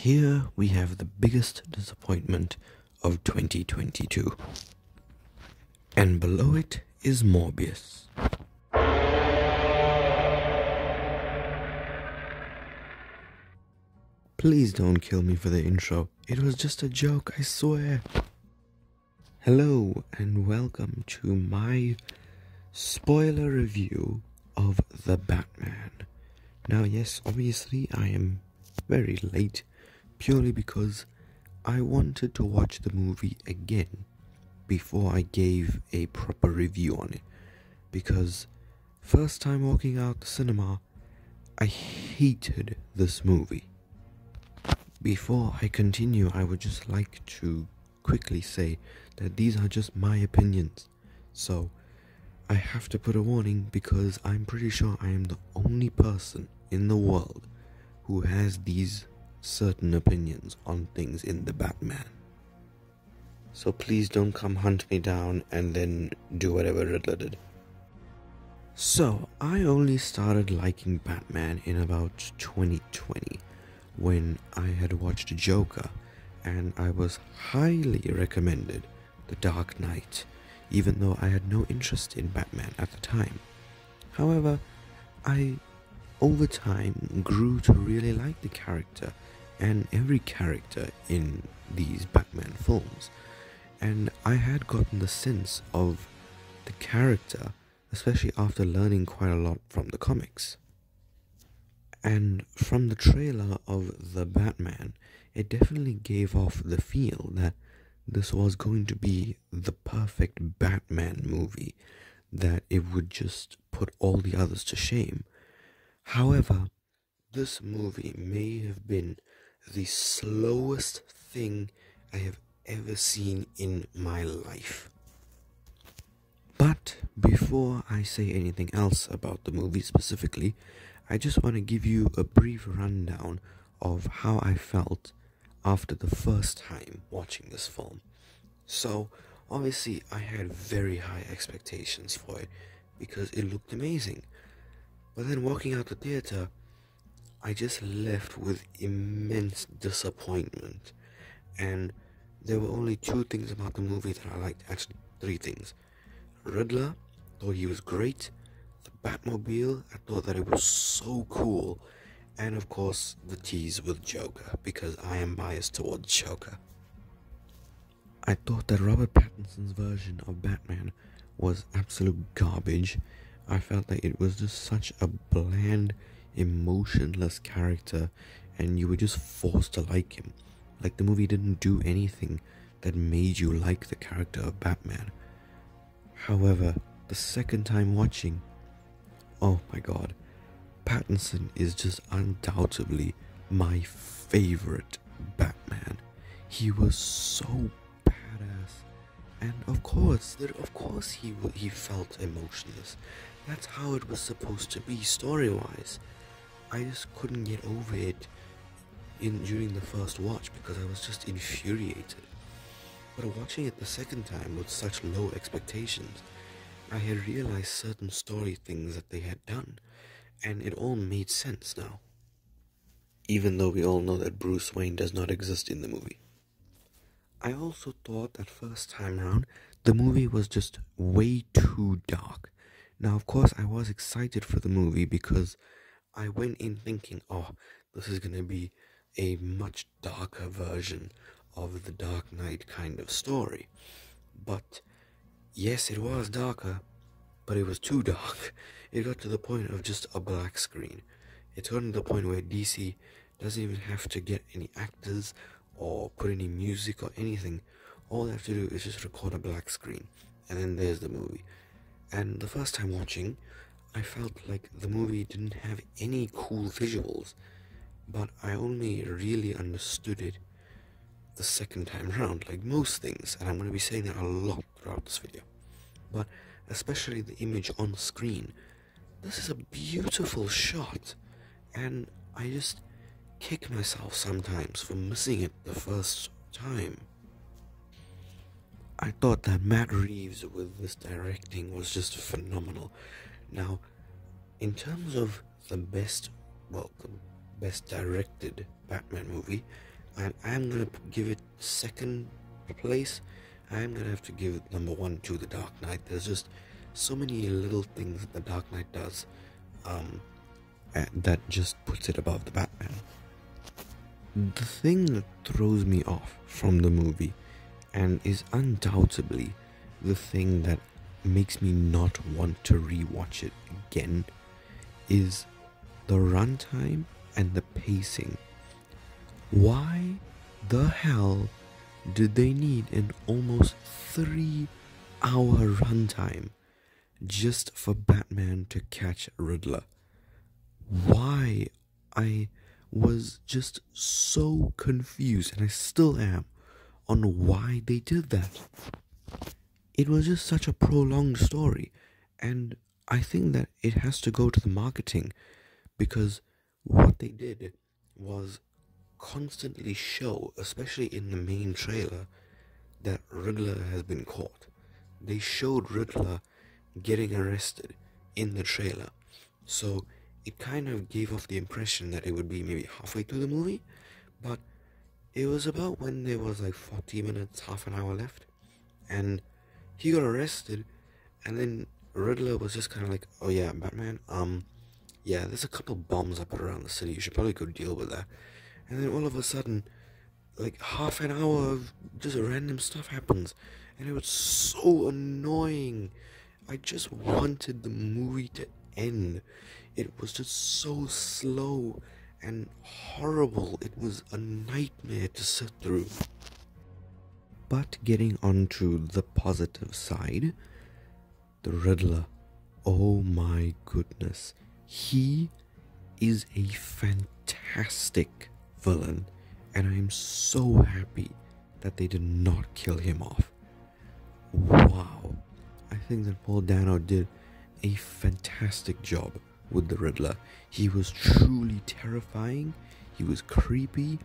here we have the biggest disappointment of 2022. And below it is Morbius. Please don't kill me for the intro. It was just a joke, I swear. Hello and welcome to my spoiler review of The Batman. Now yes, obviously I am very late purely because I wanted to watch the movie again before I gave a proper review on it. Because first time walking out the cinema, I hated this movie. Before I continue, I would just like to quickly say that these are just my opinions. So, I have to put a warning because I'm pretty sure I am the only person in the world who has these certain opinions on things in the Batman. So please don't come hunt me down and then do whatever Riddler did. So, I only started liking Batman in about 2020. When I had watched Joker, and I was highly recommended The Dark Knight, even though I had no interest in Batman at the time. However, I over time grew to really like the character and every character in these Batman films, and I had gotten the sense of the character, especially after learning quite a lot from the comics. And from the trailer of The Batman, it definitely gave off the feel that this was going to be the perfect Batman movie, that it would just put all the others to shame. However, this movie may have been the slowest thing I have ever seen in my life. But before I say anything else about the movie specifically, I just want to give you a brief rundown of how I felt after the first time watching this film. So, obviously I had very high expectations for it because it looked amazing. But then walking out the theater, I just left with immense disappointment. And there were only two things about the movie that I liked, actually three things. Riddler, thought he was great. The Batmobile, I thought that it was so cool. And of course, the tease with Joker, because I am biased towards Joker. I thought that Robert Pattinson's version of Batman was absolute garbage. I felt that it was just such a bland, emotionless character, and you were just forced to like him. Like the movie didn't do anything that made you like the character of Batman. However, the second time watching, oh my god, Pattinson is just undoubtedly my favorite Batman. He was so badass, and of course he felt emotionless. That's how it was supposed to be story-wise. I just couldn't get over it during the first watch because I was just infuriated. But watching it the second time with such low expectations, I had realized certain story things that they had done, and it all made sense now. Even though we all know that Bruce Wayne does not exist in the movie. I also thought that first time around, the movie was just way too dark. Now, of course, I was excited for the movie because I went in thinking, oh, this is going to be a much darker version of the Dark Knight kind of story. But yes, it was darker, but it was too dark. It got to the point of just a black screen. It got to the point where DC doesn't even have to get any actors or put any music or anything. All they have to do is just record a black screen, and then there's the movie. And the first time watching, I felt like the movie didn't have any cool visuals, but I only really understood it the second time around, like most things, and I'm going to be saying that a lot throughout this video. But especially the image on screen, this is a beautiful shot, and I just kick myself sometimes for missing it the first time. I thought that Matt Reeves with this directing was just phenomenal. Now, in terms of the Best Directed Batman movie, and I'm gonna give it second place. I'm gonna have to give number one to The Dark Knight. There's just so many little things that The Dark Knight does that just puts it above the Batman. The thing that throws me off from the movie, and is undoubtedly the thing that makes me not want to rewatch it again, is the runtime and the pacing. Why the hell did they need an almost 3-hour runtime just for Batman to catch Riddler? Why? I was just so confused, and I still am, on why they did that. It was just such a prolonged story, and I think that it has to go to the marketing, because what they did was constantly show, especially in the main trailer, that Riddler has been caught. They showed Riddler getting arrested in the trailer, so it kind of gave off the impression that it would be maybe halfway through the movie, but it was about when there was like 40 minutes, half an hour left, and he got arrested, and then Riddler was just kind of like, oh yeah, Batman, yeah, there's a couple bombs up around the city, you should probably go deal with that. And then all of a sudden, like half an hour of just random stuff happens, and it was so annoying. I just wanted the movie to end. It was just so slow and horrible. It was a nightmare to sit through. But getting onto the positive side, the Riddler, oh my goodness, he is a fantastic villain, and I am so happy that they did not kill him off. Wow, I think that Paul Dano did a fantastic job with the Riddler. He was truly terrifying, he was creepy,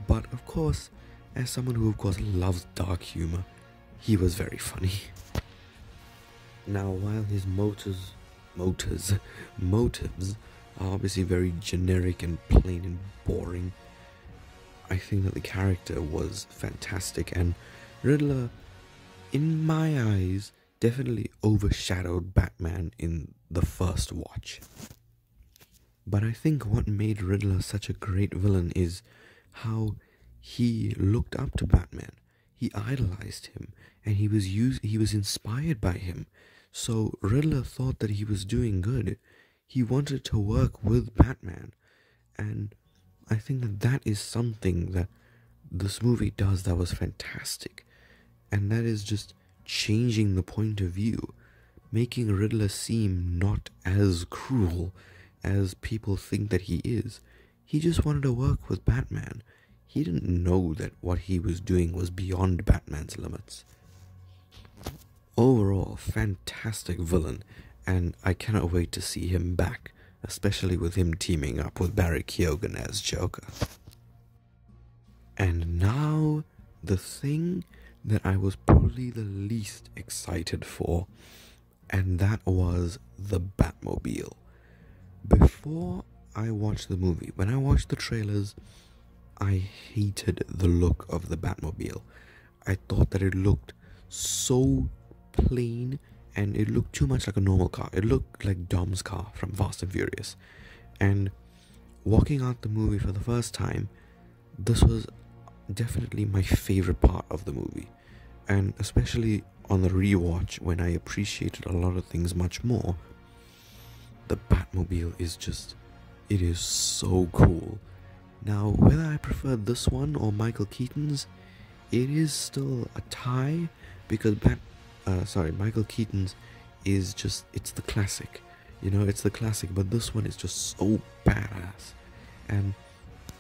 but of course, as someone who of course loves dark humor, he was very funny. Now, while his motives are obviously very generic and plain and boring, I think that the character was fantastic, and Riddler, in my eyes, definitely overshadowed Batman in the first watch. But I think what made Riddler such a great villain is how he looked up to Batman. He idolized him, and he was inspired by him. So Riddler thought that he was doing good. He wanted to work with Batman, and I think that that is something that this movie does that was fantastic, and that is just changing the point of view, making Riddler seem not as cruel as people think that he is. He just wanted to work with Batman. He didn't know that what he was doing was beyond Batman's limits. Overall, fantastic villain, and I cannot wait to see him back, especially with him teaming up with Barry Keoghan as Joker. And now, the thing that I was probably the least excited for, and that was the Batmobile. Before I watched the movie, when I watched the trailers, I hated the look of the Batmobile. I thought that it looked so plain, and it looked too much like a normal car. It looked like Dom's car from Fast and Furious. And walking out the movie for the first time, this was definitely my favorite part of the movie. And especially on the rewatch, when I appreciated a lot of things much more, the Batmobile is just, it is so cool. Now, whether I prefer this one or Michael Keaton's, it is still a tie, because Michael Keaton's is just, it's the classic, it's the classic, but this one is just so badass, and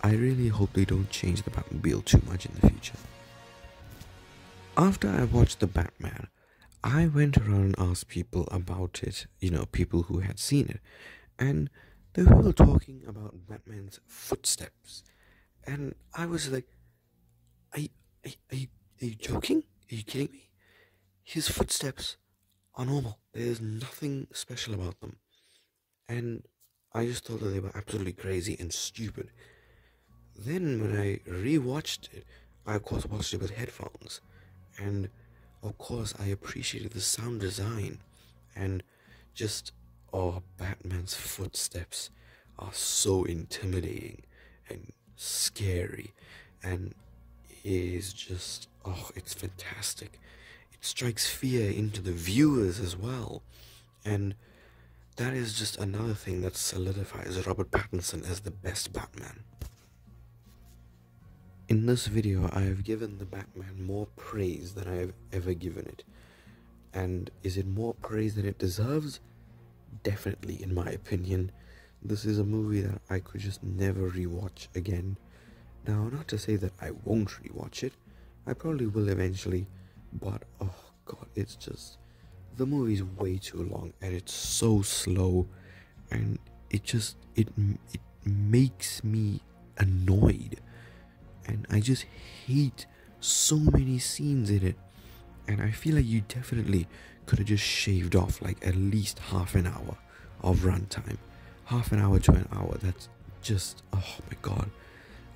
I really hope they don't change the Batmobile too much in the future. After I watched the Batman, I went around and asked people about it, people who had seen it, and they were all talking about Batman's footsteps, and I was like, are you joking? Are you kidding me? His footsteps are normal. There's nothing special about them. And I just thought that they were absolutely crazy and stupid. Then when I rewatched it, I of course watched it with headphones, and of course I appreciated the sound design, and just, oh, Batman's footsteps are so intimidating and scary, and it is just, oh, it's fantastic. It strikes fear into the viewers as well, and that is just another thing that solidifies Robert Pattinson as the best Batman. In this video, I have given the Batman more praise than I have ever given it. And is it more praise than it deserves? Definitely, in my opinion. This is a movie that I could just never rewatch again. Now, not to say that I won't rewatch it. I probably will eventually. But, oh god, it's just... the movie's way too long and it's so slow. And it just... It makes me annoyed. And I just hate so many scenes in it. And I feel like you definitely could have just shaved off like at least half an hour of runtime. Half an hour to an hour. That's just, oh my god.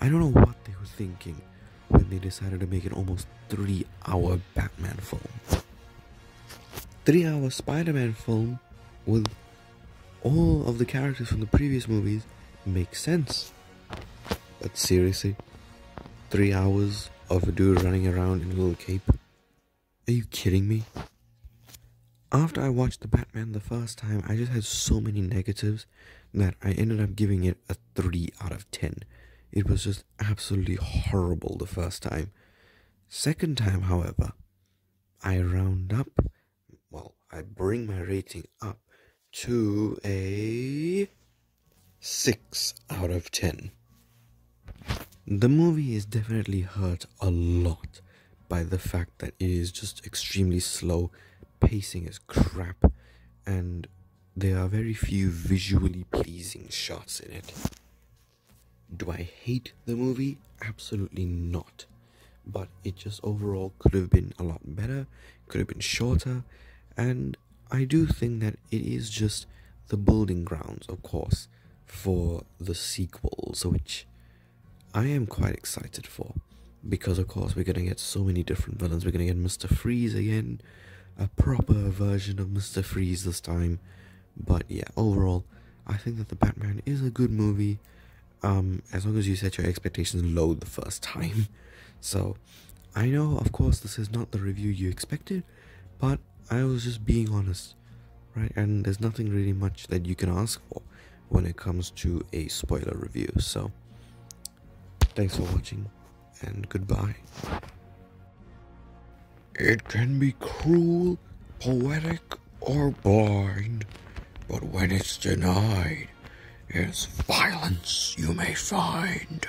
I don't know what they were thinking when they decided to make an almost 3-hour Batman film. 3-hour Spider-Man film with all of the characters from the previous movies makes sense. But seriously? 3 hours of a dude running around in a little cape? Are you kidding me? After I watched the Batman the first time, I just had so many negatives that I ended up giving it a 3 out of 10. It was just absolutely horrible the first time. Second time, however, I bring my rating up to a 6 out of 10. The movie is definitely hurt a lot by the fact that it is just extremely slow, pacing is crap, and there are very few visually pleasing shots in it. Do I hate the movie? Absolutely not. But it just overall could have been a lot better, could have been shorter, and I do think that it is just the building grounds, of course, for the sequels, which I am quite excited for, because of course we're going to get so many different villains. We're going to get Mr. Freeze again, a proper version of Mr. Freeze this time. But yeah, overall, I think that the Batman is a good movie, as long as you set your expectations low the first time. So, I know, of course, this is not the review you expected, but I was just being honest, right? And there's nothing really much that you can ask for when it comes to a spoiler review, so... thanks for watching, and goodbye. It can be cruel, poetic, or blind, but when it's denied, it's violence you may find.